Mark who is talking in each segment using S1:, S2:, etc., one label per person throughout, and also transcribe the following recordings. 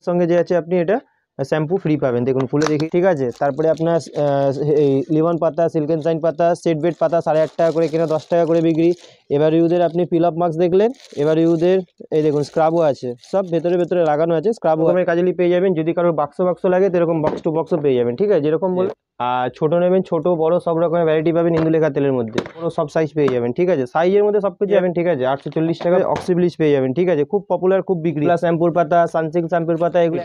S1: সঙ্গে যে আছে আপনি এটা শ্যাম্পু ফ্রি পাবেন। দেখুন খুলে দেখি, ঠিক আছে। তারপরে আপনার এই লিমন পাতা, সিল্কেন সাইন পাতা, সেট বেড পাতা 8.5 টাকা করে কেনা, 10 টাকা করে বিক্রি। এবার ইউদের আপনি পিল আপ মাস্ক দেখলেন, এবার ইউদের এই দেখুন স্ক্রাবও আছে, সব ভেতরে ভেতরে লাগানো আছে। স্ক্রাব রকমের কাজলি পেয়ে যাবেন। যদি কারোর বাক্স লাগে তো এরকম বক্স টু বক্সও পেয়ে যাবেন, ঠিক আছে, যেরকম বলে। আর ছোটো নেবেন, ছোটো বড় সব রকমের ভ্যারাইটি পাবেন ইন্দুলেখা তেলের মধ্যে। পুরো সব সাইজ পেয়ে যাবেন, ঠিক আছে, সাইজের মধ্যে সব কিছু যাবেন, ঠিক আছে। 840 টাকা অক্সিব্লিচ পেয়ে যাবেন, ঠিক আছে, খুব পপুলার, খুব বিক্রি। শ্যাম্পুর পাতা, সানসিল্ক শ্যাম্পুর পাতা, এগুলো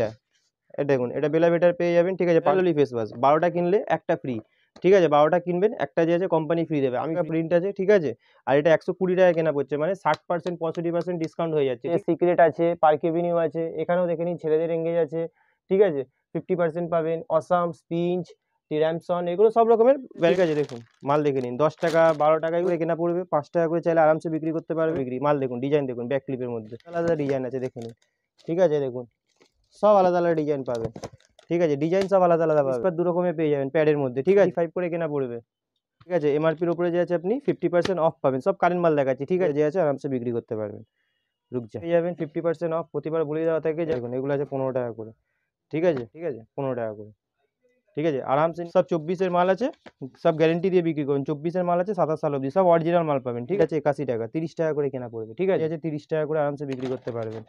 S1: এটা দেখুন, এটা বেলা বেটার পেয়ে যাবেন, ঠিক আছে। পার্লি ফেস ওয়াশ 12টা কিনলে একটা ফ্রি, ঠিক আছে, 12টা কিনবেন একটা যে আছে কোম্পানি ফ্রি দেবে। আমি প্রিন্ট আছে, ঠিক আছে। আর এটা 120 টাকা কেনা পড়ছে, মানে 60% 65% ডিসকাউন্ট হয়ে যাচ্ছে। সিক্রেট আছে, পার্ক এভিনিউ আছে, এখানেও দেখে নিন ছেলেদের এঙ্গেজ আছে, ঠিক আছে, 50% পাবেন। অসাম, স্পিঞ্চ, টিরামসন, এগুলো সব রকমের ঠিক আছে। দেখুন মাল দেখে নিন, 10 টাকা 12 টাকা এগুলো কেনা পড়বে, 5 টাকা করে চাইলে আরামসে বিক্রি করতে পারবে। বিক্রি মাল দেখুন, ডিজাইন দেখুন, ব্যাক ক্লিপের মধ্যে আলাদা ডিজাইন আছে, দেখে নিন, ঠিক আছে। দেখুন সব আলাদা আলাদা ডিজাইন পাবেন, ঠিক আছে, ডিজাইন সব আলাদা আলাদা পাবেন। 2 রকমের পেয়ে যাবেন প্যাডের মধ্যে, ঠিক আছে, 5 করে কেনা পড়বে, ঠিক আছে। এমআরপির উপরে যে আছে আপনি 50% অফ পাবেন। সব কারেন্ট মাল দেখাচ্ছি, ঠিক আছে, যে আছে আরামসে বিক্রি করতে পারবেন। রুকজা পেয়ে যাবেন 50% অফ, প্রতিবার বলে দেওয়া থাকে। দেখুন এগুলো আছে 15 টাকা করে, ঠিক আছে, ঠিক আছে, 15 টাকা করে, ঠিক আছে, আরামসে। সব 24-এর মাল আছে, সব গ্যারেন্টি দিয়ে বিক্রি করুন। 24-এর মাল আছে 27 সাল অবধি, সব অরিজিনাল মাল পাবেন, ঠিক আছে। 81 টাকা, 30 টাকা করে কেনা পড়বে, ঠিক আছে, 30 টাকা করে আরামসে বিক্রি করতে পারবেন।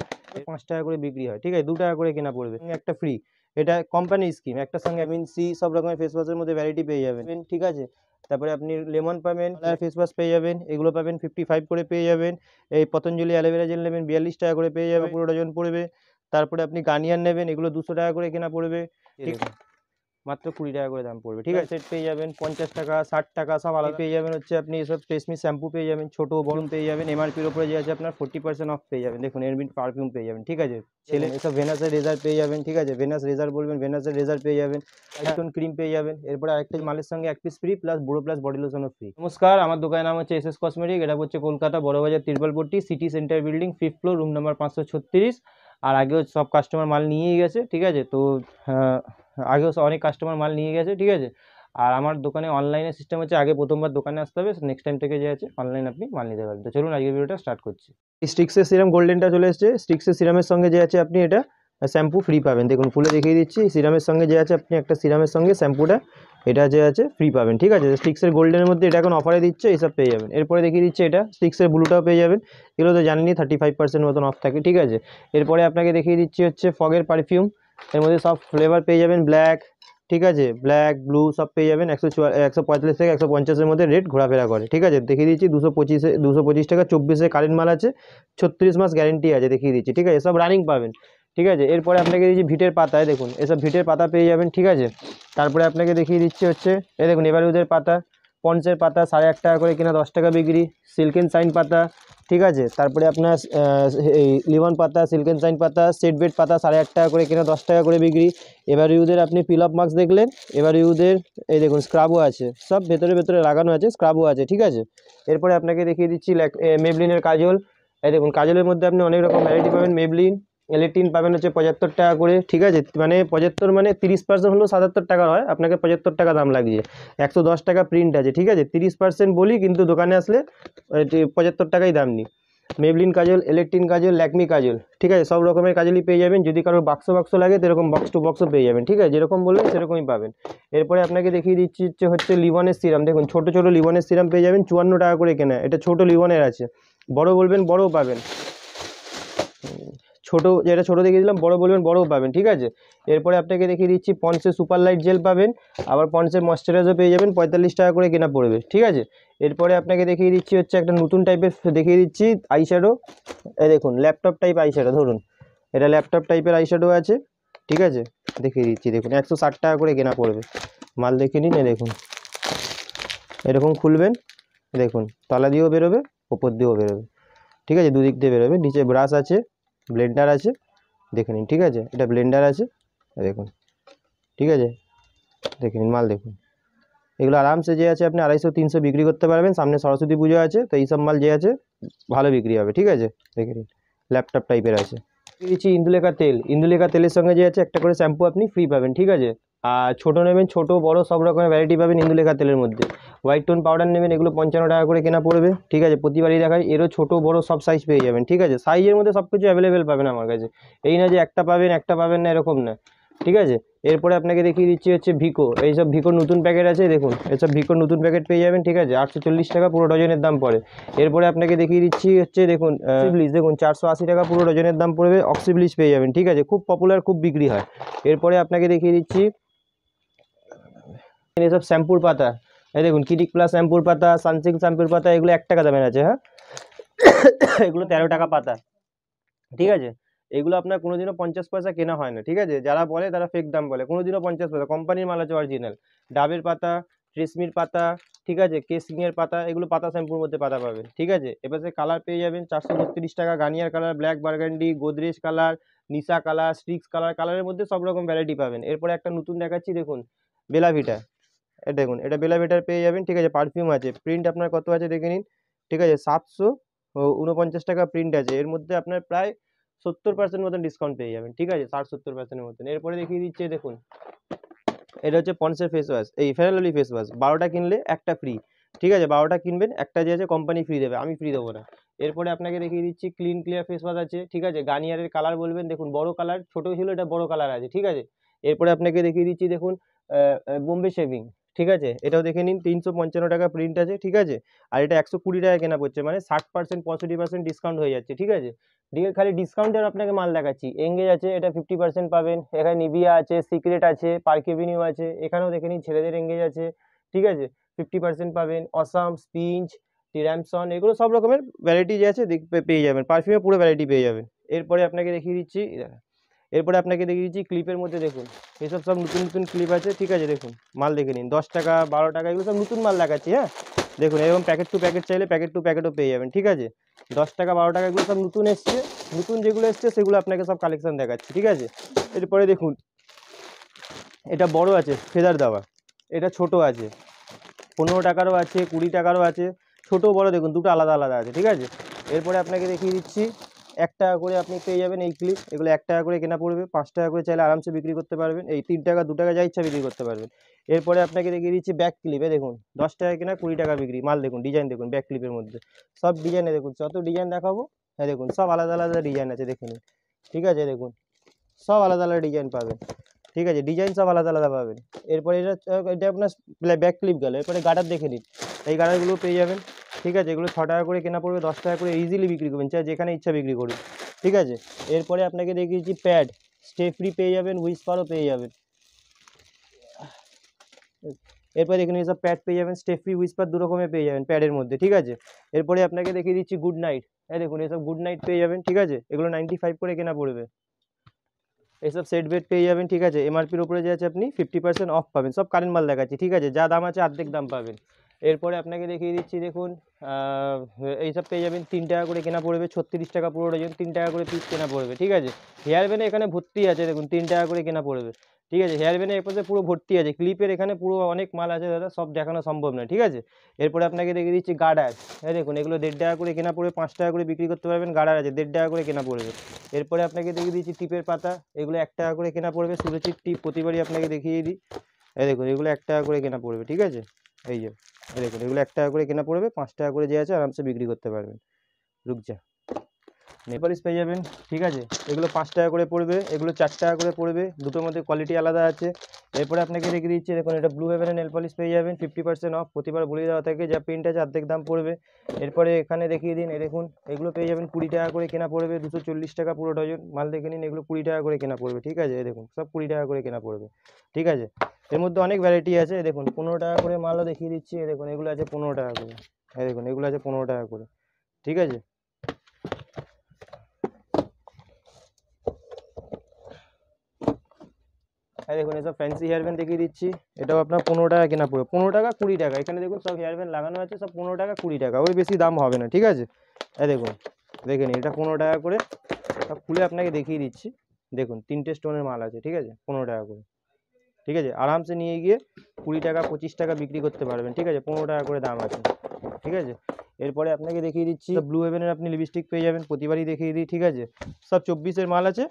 S1: 5 টাকা করে বিক্রি হয়, ঠিক আছে, 2 টাকা করে কেনা পড়বে, একটা ফ্রি। এটা কোম্পানি স্কিম, একটা সঙ্গে ভিটামিন সি সব রকমের ফেস ওয়াশের মধ্যে ভ্যারাইটি পেয়ে যাবেন, ঠিক আছে। তারপরে আপনি লেমন পাবেন, ফেস ওয়াশ পেয়ে যাবেন, এগুলো পাবেন 55 করে পেয়ে যাবেন। এই পতঞ্জলি অ্যালোভেরা জেল নেবেন 42 টাকা করে পেয়ে যাবেন, পুরো ডজন পড়বে। তারপরে আপনি গার্নিয়ার নেবেন, এগুলো 200 টাকা করে কেনা পড়বে, ঠিক আছে, মাত্র 20 টাকা করে দাম পড়বে, ঠিক আছে। সেট পেয়ে যাবেন 50 টাকা 60 টাকা সব আলাদা পেয়ে যাবেন। হচ্ছে আপনি এসব ট্রেসমি শ্যাম্পু পেয়ে যাবেন, ছোটো বড় পেয়ে যাবেন। এমআরপির উপরে যে আছে আপনার 40% অফ পেয়ে যাবেন। দেখুন এরবিট পারফিউম পেয়ে যাবেন, ঠিক আছে, ছেলে এসব ভেনাসের রেজার পেয়ে যাবেন, ঠিক আছে, ভেনাস রেজার বলবেন, ভেনাসের রেজার পেয়ে যাবেন। আইস্টোন ক্রিম পেয়ে যাবেন। এরপরে আরেকটা মালের সঙ্গে 1 পিস ফ্রি প্লাস বুড়ো প্লাস বডি লোশনও ফ্রি। নমস্কার, আমার দোকানের নাম হচ্ছে এসএস কসমেটিক। এটা হচ্ছে Kolkata Burrabazar Tirpalpatti city centre building 5th floor, room number 536। আর আগেও সব কাস্টমার মাল নিয়েই গেছে, ঠিক আছে, তো আগেও অনেক কাস্টমার মাল নিয়ে গেছে, ঠিক আছে। আর আমার দোকানে অনলাইনের সিস্টেম হচ্ছে, আগে প্রথমবার দোকানে আসতে হবে, নেক্সট টাইম থেকে যে আছে অনলাইন আপনি মাল নিতে পারবেন। তো চলুন আজকের ভিডিওটা স্টার্ট করছি। স্টিক্সের সিরাম গোল্ডেনটা চলে এসেছে। স্টিক্সের সিরামের সঙ্গে যে আছে আপনি এটা শ্যাম্পু ফ্রি পাবেন। দেখুন খুলে দেখিয়ে দিচ্ছি, সিরামের সঙ্গে যে আছে আপনি একটা সিরামের সঙ্গে শ্যাম্পুটা এটা যে আছে ফ্রি পাবেন, ঠিক আছে। স্টিক্সের গোল্ডেনের মধ্যে এটা এখন অফারে দিচ্ছে, এইসব পেয়ে যাবেন। এরপরে দেখিয়ে দিচ্ছে এটা স্টিক্সের ব্লুটাও পেয়ে যাবেন। এগুলো তো জানেনই 35% মতন অফ থাকে, ঠিক আছে। এরপরে আপনাকে দেখিয়ে দিচ্ছি হচ্ছে ফগের পারফিউম। এর মধ্যে সব ফ্লেভার পেয়ে যাবেন, ব্ল্যাক, ঠিক আছে, ব্ল্যাক ব্লু সব পেয়ে যাবেন। 145 থেকে 150-এর মধ্যে রেট ঘোরাফেরা করে, ঠিক আছে। দেখিয়ে দিচ্ছি 225 টাকা, 24-এর কারেন্ট মাল আছে, 36 মাস গ্যারেন্টি আছে, দেখিয়ে দিচ্ছি, ঠিক আছে, সব রানিং পাবেন, ঠিক আছে। এরপরে আপনাকে দিচ্ছি ভিটের পাতায়, দেখুন এসব ভিটের পাতা পেয়ে যাবেন, ঠিক আছে। তারপরে আপনাকে দেখিয়ে দিচ্ছি হচ্ছে এই দেখুন এভারউডের পাতা, পন্সের পাতা 1.5 টাকা করে কিনা, 10 টাকা বিক্রি। সিল্কেন সাইন পাতা, ঠিক আছে। তারপরে আপনার এই লিমন পাতা, সিল্কেন সাইন পাতা, সেট বেড পাতা 8.5 টাকা করে কিনা, 10 টাকা করে বিক্রি। এবার ইউদের আপনি পিল আপ মাস্ক দেখলেন, এবার ইউদের এই দেখুন স্ক্রাবও আছে, সব ভেতরে ভেতরে লাগানো আছে, স্ক্রাবও আছে, ঠিক আছে। এরপরে আপনাকে দেখিয়ে দিচ্ছি মেবলিনের কাজল। এই দেখুন কাজলের মধ্যে আপনি অনেক রকম ভ্যারাইটি পাবেন। মেবলিন এলেটিন পাবেন হচ্ছে 75 টাকা করে, ঠিক আছে, মানে 75 মানে 30% হলেও 77 টাকার হয়, আপনাকে 75 টাকা দাম লাগিয়ে। 110 টাকা প্রিন্ট আছে, ঠিক আছে, 30% বলি, কিন্তু দোকানে আসলে 75 টাকাই দাম নিই। মেবলিন কাজল, এলেকট্রিন কাজল, ল্যাকমি কাজল, ঠিক আছে, সব রকমের কাজলই পেয়ে যাবেন। যদি কারোর বাক্স লাগে তো এরকম বক্স টু বক্সও পেয়ে যাবেন, ঠিক আছে, যেরকম বলবেন সেরকমই পাবেন। এরপরে আপনাকে দেখিয়ে দিচ্ছি হচ্ছে লিবনের সিরাম। দেখুন ছোটো ছোটো লিবনের সিরাম পেয়ে যাবেন, 54 টাকা করে কেনা। এটা ছোটো লিবনের আছে, বড় বলবেন বড়ও পাবেন, ছোটো যেটা ছোটো দেখিয়ে দিলাম, বড় বলবেন বড়ও পাবেন, ঠিক আছে। এরপরে আপনাকে দেখিয়ে দিচ্ছি পন্সের সুপার লাইট জেল পাবেন, আবার পন্সের ময়শ্চারাইজারও পেয়ে যাবেন, 45 টাকা করে কেনা পড়বে, ঠিক আছে। এরপরে আপনাকে দেখিয়ে দিচ্ছি হচ্ছে একটা নতুন টাইপের দেখিয়ে দিচ্ছি আইশ্যাডো। এই দেখুন ল্যাপটপ টাইপ আইশ্যাডো, ধরুন এটা ল্যাপটপ টাইপের আইশ্যাডো আছে, ঠিক আছে, দেখিয়ে দিচ্ছি। দেখুন 160 টাকা করে কেনা পড়বে, মাল দেখে নিন। দেখুন এরকম খুলবেন, দেখুন তলা দিয়েও বেরোবে, ওপর দিয়েও বেরোবে, ঠিক আছে, দুদিক দিয়ে বেরোবে। নিচে ব্রাশ আছে, ব্লেন্ডার আছে, দেখে নিন, ঠিক আছে, এটা ব্লেন্ডার আছে, দেখুন, ঠিক আছে, দেখে নিন মাল দেখুন। এগুলো আরামসে যে আছে আপনি 250-300 বিক্রি করতে পারবেন। সামনে সরস্বতী পুজো আছে, তো এইসব মাল যে আছে ভালো বিক্রি হবে, ঠিক আছে, দেখে নিন ল্যাপটপ টাইপের আছে, দিচ্ছি ইন্দুলেখা তেল। ইন্দুলেখা তেলের সঙ্গে যে আছে একটা করে শ্যাম্পু আপনি ফ্রি পাবেন, ঠিক আছে। আর ছোটো নেবেন, ছোটো বড় সব রকমের ভ্যারাইটি পাবেন ইন্দুলেখা তেলের মধ্যে। হোয়াইট টোন পাউডার নেবেন, এগুলো 55 টাকা করে কেনা পড়বে, ঠিক আছে। প্রতিবারই দেখায়, এরও ছোটো বড় সব সাইজ পেয়ে যাবেন, ঠিক আছে। সাইজের মধ্যে সব কিছু অ্যাভেলেবেল পাবেন আমার কাছে, এই না যে একটা পাবেন না এরকম না, ঠিক আছে। এরপরে আপনাকে দেখিয়ে দিচ্ছি হচ্ছে ভিকো। এইসব ভিকোর নতুন প্যাকেট আছে, দেখুন এসব ভিকোর নতুন প্যাকেট পেয়ে যাবেন, ঠিক আছে। 840 টাকা পুরো ডজনের দাম পড়ে। এরপরে আপনাকে দেখিয়ে দিচ্ছি হচ্ছে দেখুন অক্সিব্লিচ, দেখুন 480 টাকা পুরো ডজনের দাম পড়বে, অক্সিব্লিচ পেয়ে যাবেন, ঠিক আছে। খুব পপুলার, খুব বিক্রি হয়। এরপরে আপনাকে দেখিয়ে দিচ্ছি এসব শ্যাম্পুর পাতা। এই দেখুন কিটিক প্লাস শ্যাম্পুর পাতা, সানসিল্ক শ্যাম্পুর পাতা, এগুলো 1 টাকা দামের আছে, হ্যাঁ। এগুলো 13 টাকা পাতা, ঠিক আছে। এগুলো আপনার কোনোদিনও 50 পয়সা কেনা হয় না, ঠিক আছে। যারা বলে তারা ফেক দাম বলে, কোনোদিনও 50 পয়সা, কোম্পানির মাল আছে অরিজিনাল। ডাবের পাতা, ট্রেসমির পাতা, ঠিক আছে, কেসিংয়ের পাতা, এগুলো পাতা শ্যাম্পুর মধ্যে পাতা পাবেন, ঠিক আছে। এবারে কালার পেয়ে যাবেন 432 টাকা, Garnier colour, black burgundy, Godrej colour, Nisha colour, Streax colour, কালারের মধ্যে সব রকম ভ্যারাইটি পাবেন। এরপরে একটা নতুন দেখাচ্ছি, দেখুন বেলাভিটা। দেখুন এটা বেলাভিটার পেয়ে যাবেন, ঠিক আছে। পারফিউম আছে, প্রিন্ট আপনার কত আছে দেখে নিন, ঠিক আছে। 749 টাকা প্রিন্ট আছে, এর মধ্যে আপনার প্রায় 70% মতন ডিসকাউন্ট পেয়ে যাবেন, ঠিক আছে, 60-70%-এর মতন। এরপরে দেখিয়ে দিচ্ছে দেখুন, এটা হচ্ছে পন্সের ফেস ওয়াশ, এই ফেয়ার লাভলি ফেস ওয়াশ, 12টা কিনলে একটা ফ্রি, ঠিক আছে। 12টা কিনবেন, একটা যে আছে কোম্পানি ফ্রি দেবে, আমি ফ্রি দেবো না। এরপরে আপনাকে দেখিয়ে দিচ্ছি ক্লিন ক্লিয়ার ফেস ওয়াশ আছে, ঠিক আছে। গার্নিয়ারের কালার বলবেন, দেখুন বড় কালার, ছোটো ছিল, এটা বড় কালার আছে, ঠিক আছে। এরপরে আপনাকে দেখিয়ে দিচ্ছি দেখুন বোম্বে শেভিং, ঠিক আছে। এটাও দেখে নিন, 355 টাকা প্রিন্ট আছে, ঠিক আছে। আর এটা 120 টাকা কেনা পড়ছে, মানে 60% 65% ডিসকাউন্ট হয়ে যাচ্ছে, ঠিক আছে। দিয়ে খালি ডিসকাউন্টের আপনাকে মাল দেখাচ্ছি। এঙ্গেজ আছে, এটা 50% পাবেন। এখানে নিভিয়া আছে, সিক্রেট আছে, পার্ক এভিনিউ আছে, এখানেও দেখে নিন ছেলেদের এঙ্গেজ আছে, ঠিক আছে, 50% পাবেন। অসাম, স্পিঞ্চ, টিরামসন, এগুলো সব রকমের ভ্যারাইটি যে আছে পেয়ে যাবেন, পারফিউমে পুরো ভ্যারাইটি পেয়ে যাবেন। এরপরে আপনাকে দেখিয়ে দিচ্ছি ক্লিপের মধ্যে, দেখুন এসব সব নতুন নতুন ক্লিপ আছে, ঠিক আছে। দেখুন মাল দেখে নিন, 10 টাকা 12 টাকা, এগুলো সব নতুন মাল দেখাচ্ছি, হ্যাঁ। দেখুন এরকম প্যাকেট টু প্যাকেট চাইলে প্যাকেট টু প্যাকেটও পেয়ে যাবেন, ঠিক আছে। 10 টাকা 12 টাকা, এগুলো সব নতুন এসছে, নতুন যেগুলো এসছে সেগুলো আপনাকে সব কালেকশন দেখাচ্ছি, ঠিক আছে। এরপরে দেখুন এটা বড় আছে ফেদার দেওয়া, এটা ছোট আছে, 15 টাকারও আছে, 20 টাকারও আছে, ছোটো বড় দেখুন দুটো আলাদা আলাদা আছে, ঠিক আছে। এরপরে আপনাকে দেখিয়ে দিচ্ছি 1 টাকা করে আপনি পেয়ে যাবেন এই ক্লিপ, এগুলো 1 টাকা করে কেনা পড়বে, 5 টাকা করে চাইলে আরামসে বিক্রি করতে পারবেন, এই 3 টাকা 2 টাকা যা ইচ্ছা বিক্রি করতে পারবেন। এরপরে আপনাকে দেখিয়ে দিচ্ছি ব্যাক ক্লিপে, দেখুন 10 টাকা কেনা 20 টাকা বিক্রি, মাল দেখুন ডিজাইন দেখুন ব্যাক ক্লিপের মধ্যে, সব ডিজাইনে দেখুন, যত ডিজাইন দেখাবো, হ্যাঁ দেখুন সব আলাদা আলাদা ডিজাইন আছে, দেখে নিন, ঠিক আছে। দেখুন সব আলাদা আলাদা ডিজাইন পাবেন, ঠিক আছে, ডিজাইন সব আলাদা আলাদা পাবেন। এরপরে এটা আপনার ব্যাক ক্লিপ গেল। এরপরে গার্ডার দেখে নিন, এই গার্ডারগুলো পেয়ে যাবেন, ঠিক আছে। এগুলো 6 টাকা করে কেনা পড়বে, 10 টাকা করে ইজিলি বিক্রি করবেন, চাই যেখানে ইচ্ছা বিক্রি করুন, ঠিক আছে। এরপরে আপনাকে দেখিয়েছি প্যাড, স্টে ফ্রি পেয়ে যাবেন, হুইসপারও পেয়ে যাবেন। এরপরে দেখুন এইসব প্যাড পেয়ে যাবেন, স্টে ফ্রি হুইসপার দু রকমের পেয়ে যাবেন প্যাডের মধ্যে, ঠিক আছে। এরপরে আপনাকে দেখিয়ে দিচ্ছি গুড নাইট, এই দেখুন এইসব গুড নাইট পেয়ে যাবেন, ঠিক আছে। এগুলো 95 করে কেনা পড়বে। এইসব সেট বেড পেয়ে যাবেন, ঠিক আছে। এমআরপির উপরে যে আছে আপনি 50% অফ পাবেন, সব কারেন্ট মাল দেখাচ্ছি, ঠিক আছে, যা দাম আছে অর্ধেক দাম পাবেন। এরপরে আপনাকে দেখিয়ে দিচ্ছি দেখুন এইসব পেয়ে যাবেন, 3 টাকা করে কেনা পড়বে, 36 টাকা পুরো ডজন, 3 টাকা করে পিস কেনা পড়বে, ঠিক আছে। হেয়ার ব্যান্ড এখানে ভর্তি আছে, দেখুন 3 টাকা করে কেনা পড়বে, ঠিক আছে। হেয়ার ব্যান্ডের এপাশে পুরো ভর্তি আছে, ক্লিপের এখানে পুরো অনেক মাল আছে দাদা, সব দেখানো সম্ভব নয়, ঠিক আছে। এরপরে আপনাকে দেখিয়ে দিচ্ছি গার্ডার, হ্যাঁ দেখুন এগুলো 1.5 টাকা করে কেনা পড়বে, 5 টাকা করে বিক্রি করতে পারবেন, গার্ডার আছে 1.5 টাকা করে কেনা পড়বে। এরপরে আপনাকে দেখিয়ে দিচ্ছি টিপের পাতা, এগুলো 1 টাকা করে কেনা পড়বে, সুরচির টিপ প্রতিবারই আপনাকে দেখিয়ে দিই, এই দেখুন এগুলো 1 টাকা করে কেনা পড়বে, ঠিক আছে। এই যে এই দেখুন এগুলো 1 টাকা করে কেনা পড়বে, 5 টাকা করে যে আছে আরামসে বিক্রি করতে পারবেন। রুকজা নেল পলিশ পেয়ে যাবেন, ঠিক আছে। এগুলো 5 টাকা করে পড়বে, এগুলো 4 টাকা করে পড়বে, দুটোর মধ্যে কোয়ালিটি আলাদা আছে। এরপরে আপনাকে রেখে দিচ্ছি দেখুন এটা ব্লু হেভেনের নেল পলিশ পেয়ে যাবেন 50% অফ, প্রতিবার বলে দেওয়া থাকে যা প্রিন্ট আছে অর্ধেক দাম পড়বে। এরপরে এখানে দেখিয়ে দিন, দেখুন এগুলো পেয়ে যাবেন 20 টাকা করে কেনা পড়বে, 240 টাকা পুরো ডজন, মাল দেখে নিন, এগুলো 20 টাকা করে কেনা পড়বে, ঠিক আছে। দেখুন সব 20 টাকা করে কেনা পড়বে, ঠিক আছে। এর মধ্যে অনেক ভ্যারাইটি আছে, দেখুন 15 টাকা করে মালও দেখিয়ে দিচ্ছি, দেখুন এগুলো আছে 15 টাকা করে, হ্যাঁ দেখুন এগুলো আছে 15 টাকা করে, ঠিক আছে। হ্যাঁ দেখুন এসব ফ্যান্সি হেয়ার ব্যান্ড দেখিয়ে দিচ্ছি, এটাও আপনার 15 টাকা কেনা পড়বে, 15 টাকা 20 টাকা, এখানে দেখুন সব হেয়ার ব্যান্ড লাগানো আছে, সব 15 টাকা 20 টাকা, ওই বেশি দাম হবে না, ঠিক আছে। হ্যাঁ দেখুন দেখে নিন এটা 15 টাকা করে, সব খুলে আপনাকে দেখিয়ে দিচ্ছি, দেখুন 3টে স্টোনের মাল আছে, ঠিক আছে, 15 টাকা করে, ঠিক আছে। আরামসে নিয়ে গিয়ে 20 টাকা 25 টাকা বিক্রি করতে পারবেন, ঠিক আছে, 15 টাকা করে দাম আছে, ঠিক আছে। এরপরে আপনাকে দেখিয়ে দিচ্ছি ব্লু হেভেনের আপনি লিপস্টিক পেয়ে যাবেন, প্রতিবারই দেখিয়ে দিই, ঠিক আছে। সব 24-এর মাল আছে,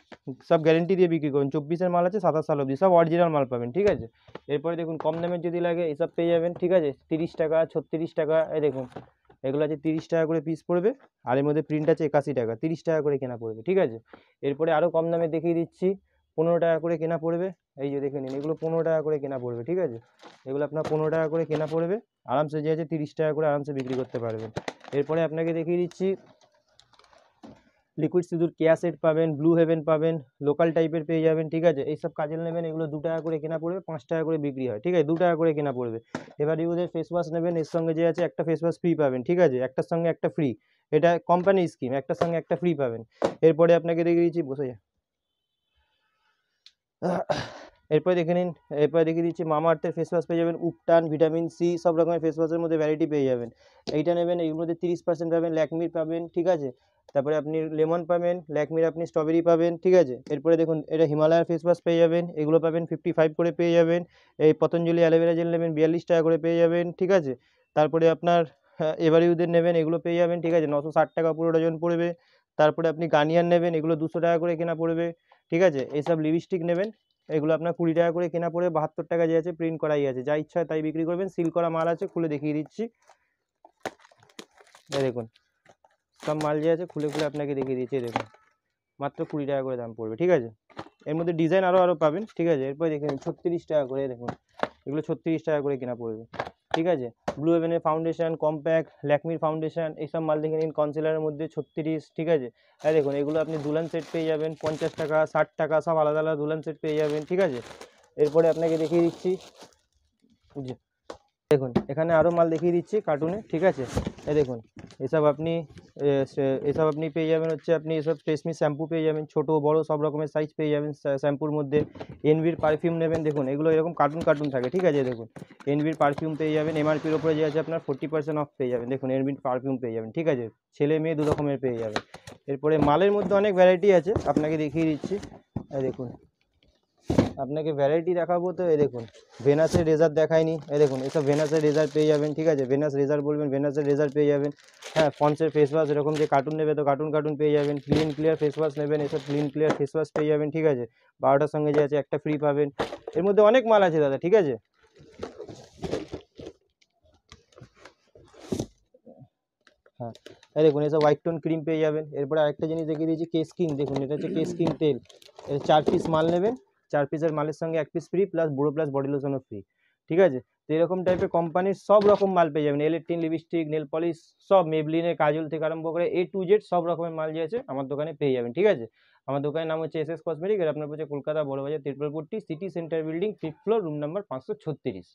S1: সব গ্যারেন্টি দিয়ে বিক্রি করুন, 24-এর মাল আছে 27 সাল অবধি, সব অরিজিনাল মাল পাবেন, ঠিক আছে। এরপরে দেখুন কম দামের যদি লাগে এসব পেয়ে যাবেন, ঠিক আছে, 30 টাকা 36 টাকা, এই দেখুন এগুলো আছে 30 টাকা করে পিস পড়বে, আর এর মধ্যে প্রিন্ট আছে 81 টাকা, 30 টাকা করে কেনা পড়বে, ঠিক আছে। এরপরে আরও কম দামে দেখিয়ে দিচ্ছি, 15 টাকা করে কেনা পড়বে, এই যে দেখে নিন, এগুলো 15 টাকা করে কেনা পড়বে, ঠিক আছে। এগুলো আপনার 15 টাকা করে কেনা পড়বে, আরামসে যে আছে 30 টাকা করে আরামসে বিক্রি করতে পারবেন। এরপরে আপনাকে দেখিয়ে দিচ্ছি লিকুইড সিঁদুর কেয়া সেট পাবেন, ব্লু হেভেন পাবেন, লোকাল টাইপের পেয়ে যাবেন, ঠিক আছে। এইসব কাজল নেবেন, এগুলো 2 টাকা করে কেনা পড়বে, 5 টাকা করে বিক্রি হয়, ঠিক আছে, 2 টাকা করে কেনা পড়বে। এবার ইউজের ফেস ওয়াশ নেবেন, এর সঙ্গে যে আছে একটা ফেস ওয়াশ ফ্রি পাবেন, ঠিক আছে, একটার সঙ্গে একটা ফ্রি, এটা কোম্পানি স্কিম, একটার সঙ্গে একটা ফ্রি পাবেন। এরপরে আপনাকে দেখিয়ে দিচ্ছি, বসে যা, এরপরে দেখে নিন, এরপরে দেখিয়ে দিচ্ছি মামাআর্থের ফেস ওয়াশ পেয়ে যাবেন, উপটান, ভিটামিন সি, সব রকমের ফেস ওয়াশের মধ্যে ভ্যারাইটি পেয়ে যাবেন। এইটা নেবেন, এইগুলোর মধ্যে 30% পাবেন, ল্যাকমির পাবেন, ঠিক আছে। তারপরে আপনি লেমন পাবেন, ল্যাকমির আপনি স্ট্রবেরি পাবেন, ঠিক আছে। এরপরে দেখুন এটা হিমালয়ার ফেস ওয়াশ পেয়ে যাবেন, এগুলো পাবেন 55 করে পেয়ে যাবেন। এই পতঞ্জলি অ্যালোভেরা জেল নেবেন 42 টাকা করে পেয়ে যাবেন, ঠিক আছে। তারপরে আপনার এভারিউদের নেবেন, এগুলো পেয়ে যাবেন, ঠিক আছে, 960 টাকা পুরো ডজন পড়বে। তারপরে আপনি গার্নিয়ার নেবেন, এগুলো 200 টাকা করে কেনা পড়বে, ঠিক আছে। এইসব লিপস্টিক নেবেন, এগুলো আপনার 20 টাকা করে কেনা পড়ে, 72 টাকা যে আছে প্রিন্ট করাই আছে, যা ইচ্ছা তাই বিক্রি করবেন, সিল করা মাল আছে, খুলে দেখিয়ে দিচ্ছি, এই দেখুন সব মাল যে আছে খুলে খুলে আপনাকে দেখিয়ে দিচ্ছি, এই দেখুন মাত্র 20 টাকা করে দাম পড়বে, ঠিক আছে। এর মধ্যে ডিজাইন আরও পাবেন, ঠিক আছে। এরপরে দেখে নিন 36 টাকা করে, দেখুন এগুলো 36 টাকা করে কেনা পড়বে, ঠিক আছে। ব্লু হেভেনের ফাউন্ডেশন, কম্প্যাক্ট, ল্যাকমির ফাউন্ডেশন, এইসব মাল দেখে নিন, কনসিলারের মধ্যে 36, ঠিক আছে। আর দেখুন এগুলো আপনি দুলান সেট পেয়ে যাবেন 50 টাকা 60 টাকা, সব আলাদা আলাদা দুলান সেট পেয়ে যাবেন, ঠিক আছে। এরপরে আপনাকে দেখিয়ে দিচ্ছি, জি দেখুন এখানে আরও মাল দেখিয়ে দিচ্ছি কার্টুনে, ঠিক আছে। এই দেখুন এসব আপনি এসব আপনি পেয়ে যাবেন হচ্ছে, আপনি এসব ট্রেসমি শ্যাম্পু পেয়ে যাবেন, ছোট বড় সব রকমের সাইজ পেয়ে যাবেন শ্যাম্পুর মধ্যে। এনভির পারফিউম নেবেন, দেখুন এগুলো এরকম কার্টুন কার্টুন থাকে, ঠিক আছে। দেখুন এনভির পারফিউম পেয়ে যাবেন, এমআরপির ওপরে যে আছে আপনার 40% অফ পেয়ে যাবেন, দেখুন এনভির পারফিউম পেয়ে যাবেন, ঠিক আছে, ছেলে মেয়ে দু রকমের পেয়ে যাবেন। এরপরে মালের মধ্যে অনেক ভ্যারাইটি আছে, আপনাকে দেখিয়ে দিচ্ছি, এই দেখুন আপনাকে ভ্যারাইটি দেখাবো তো, এই দেখুন ভেনাসের রেজার দেখায়নি, এই দেখুন এসব ভেনাসের রেজার পেয়ে যাবেন, ঠিক আছে, ভেনাস রেজার বলবেন ভেনাসের রেজার পেয়ে যাবেন। হ্যাঁ পন্সের ফেস ওয়াশ, এরকম যে কার্টুন নেবে তো কার্টুন কার্টুন পেয়ে যাবেন। ক্লিন ক্লিয়ার ফেস ওয়াশ নেবেন, এসব ক্লিন ক্লিয়ার ফেস ওয়াশ পেয়ে যাবেন, ঠিক আছে, 12টার সঙ্গে যে আছে একটা ফ্রি পাবেন। এর মধ্যে অনেক মাল আছে দাদা, ঠিক আছে। হ্যাঁ এই দেখুন এসব হোয়াইট টোন ক্রিম পেয়ে যাবেন। এরপরে আরেকটা জিনিস দেখিয়ে দিয়েছি, কেস কিং, দেখুন এটা হচ্ছে কেস কিং তেল, এর 4 পিস মাল নেবেন, 4 পিসের মালের সঙ্গে 1 পিস ফ্রি, প্লাস বুড়ো প্লাস বডি লোশনও ফ্রি, ঠিক আছে। তো এরকম টাইপের কোম্পানির সব রকম মাল পেয়ে যাবেন, এলেকট্রিন, লিপস্টিক, নেল পলিশ, সব মেবলিনের কাজল থেকে আরম্ভ করে A to Z সব রকমের মাল যে আছে আমার দোকানে পেয়ে যাবেন, ঠিক আছে। আমার দোকানের নাম হচ্ছে SS কসমেটিক, এর আপনার হচ্ছে Kolkata Burrabazar, Tirpalpatti, city centre building, 5th floor, room number 536।